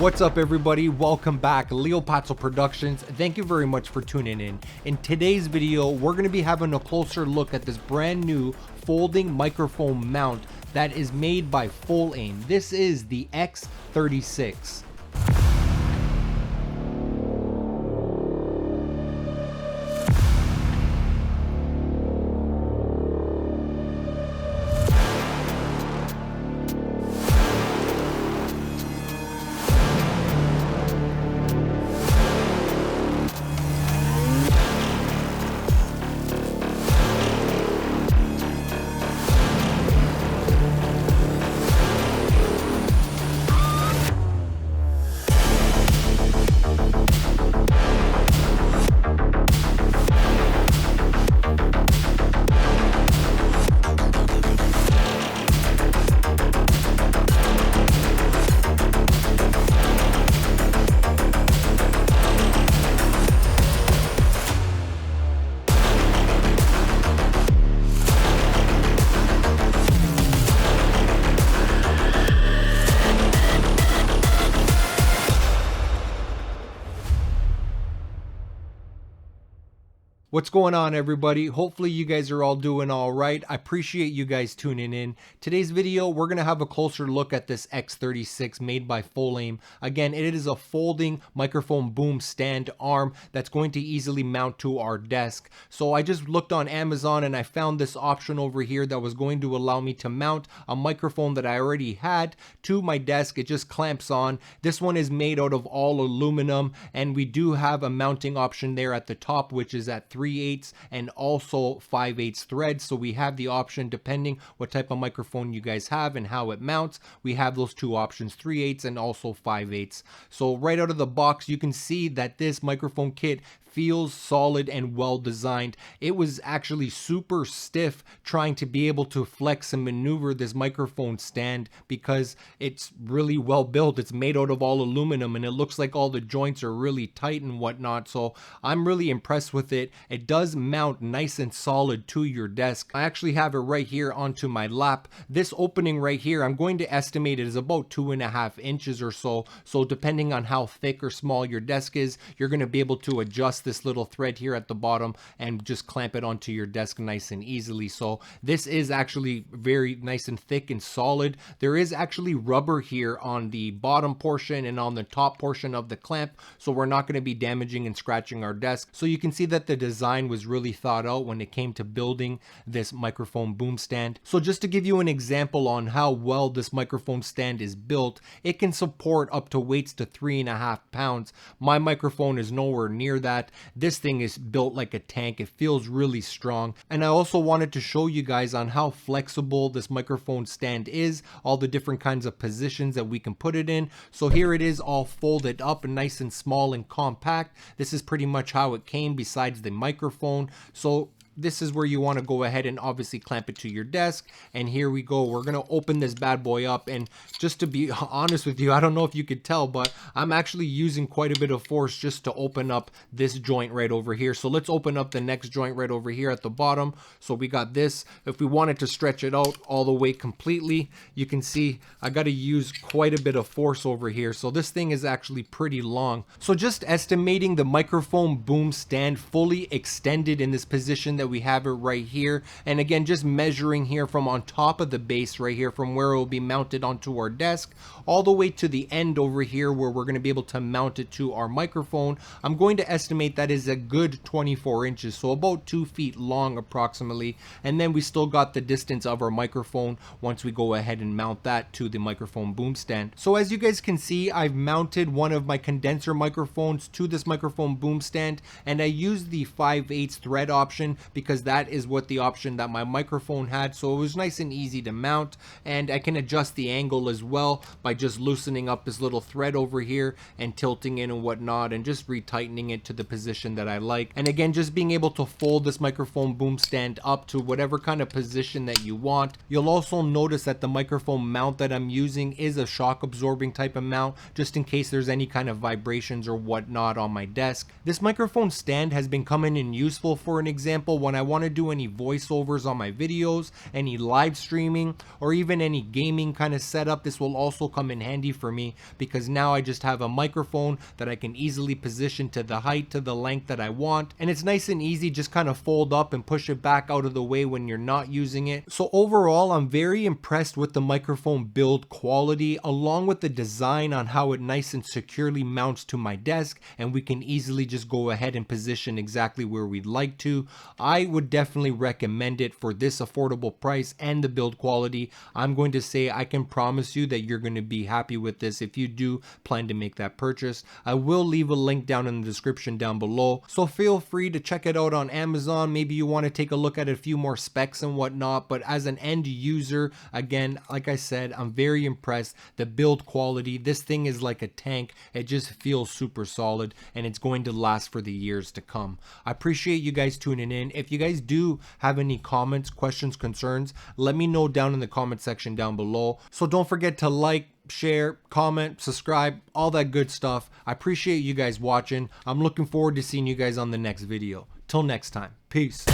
What's up everybody, welcome back, LEOPAZZO Productions. Thank you very much for tuning in. In today's video, we're going to be having a closer look at this brand new folding microphone mount that is made by Fulaim. This is the X36. What's going on everybody? Hopefully you guys are all doing all right. I appreciate you guys tuning in. Today's video, we're going to have a closer look at this X36 made by Fulaim. Again, it is a folding microphone boom stand arm that's going to easily mount to our desk. So I just looked on Amazon and I found this option over here that was going to allow me to mount a microphone that I already had to my desk. It just clamps on. This one is made out of all aluminum, and we do have a mounting option there at the top, which is at 3/8 and also 5/8 threads. So we have the option, depending what type of microphone you guys have and how it mounts, we have those two options, 3/8 and also 5/8. So right out of the box, you can see that this microphone kit feels solid and well designed. It was actually super stiff trying to be able to flex and maneuver this microphone stand because it's really well built. It's made out of all aluminum and it looks like all the joints are really tight and whatnot. So I'm really impressed with it. It does mount nice and solid to your desk. I actually have it right here onto my lap. This opening right here, I'm going to estimate it is about 2.5 inches or so. So depending on how thick or small your desk is, you're going to be able to adjust this little thread here at the bottom and just clamp it onto your desk nice and easily. So this is actually very nice and thick and solid. There is actually rubber here on the bottom portion and on the top portion of the clamp, so we're not going to be damaging and scratching our desk. So you can see that the design was really thought out when it came to building this microphone boom stand. So just to give you an example on how well this microphone stand is built, it can support up to weights to 3.5 pounds. My microphone is nowhere near that. This thing is built like a tank. It feels really strong. And I also wanted to show you guys on how flexible this microphone stand is, all the different kinds of positions that we can put it in. So here it is all folded up and nice and small and compact. This is pretty much how it came besides the microphone. So this is where you want to go ahead and obviously clamp it to your desk. And here we go. We're going to open this bad boy up. And just to be honest with you, I don't know if you could tell, but I'm actually using quite a bit of force just to open up this joint right over here. So let's open up the next joint right over here at the bottom. So we got this. If we wanted to stretch it out all the way completely, you can see I got to use quite a bit of force over here. So this thing is actually pretty long. So just estimating the microphone boom stand fully extended in this position that we have it right here, and again just measuring here from on top of the base right here from where it will be mounted onto our desk all the way to the end over here where we're going to be able to mount it to our microphone, I'm going to estimate that is a good 24 inches, so about 2 feet long approximately. And then we still got the distance of our microphone once we go ahead and mount that to the microphone boom stand. So as you guys can see, I've mounted one of my condenser microphones to this microphone boom stand, and I used the 5/8 thread option because that is what the option that my microphone had. So it was nice and easy to mount, and I can adjust the angle as well by just loosening up this little thread over here and tilting it and whatnot and just retightening it to the position that I like. And again, just being able to fold this microphone boom stand up to whatever kind of position that you want. You'll also notice that the microphone mount that I'm using is a shock absorbing type of mount, just in case there's any kind of vibrations or whatnot on my desk. This microphone stand has been coming in useful. For an example, when I want to do any voiceovers on my videos, any live streaming, or even any gaming kind of setup, this will also come in handy for me, because now I just have a microphone that I can easily position to the height, to the length that I want, and it's nice and easy, just kind of fold up and push it back out of the way when you're not using it. So overall, I'm very impressed with the microphone build quality, along with the design on how it nice and securely mounts to my desk, and we can easily just go ahead and position exactly where we'd like to. I would definitely recommend it for this affordable price and the build quality. I'm going to say I can promise you that you're going to be happy with this if you do plan to make that purchase. I will leave a link down in the description down below, so feel free to check it out on Amazon. Maybe you want to take a look at a few more specs and whatnot, but as an end user, again, like I said, I'm very impressed. The build quality, this thing is like a tank. It just feels super solid, and it's going to last for the years to come. I appreciate you guys tuning in. If you guys do have any comments, questions, concerns, let me know down in the comment section down below. So don't forget to like, share, comment, subscribe, all that good stuff. I appreciate you guys watching. I'm looking forward to seeing you guys on the next video. Till next time, peace.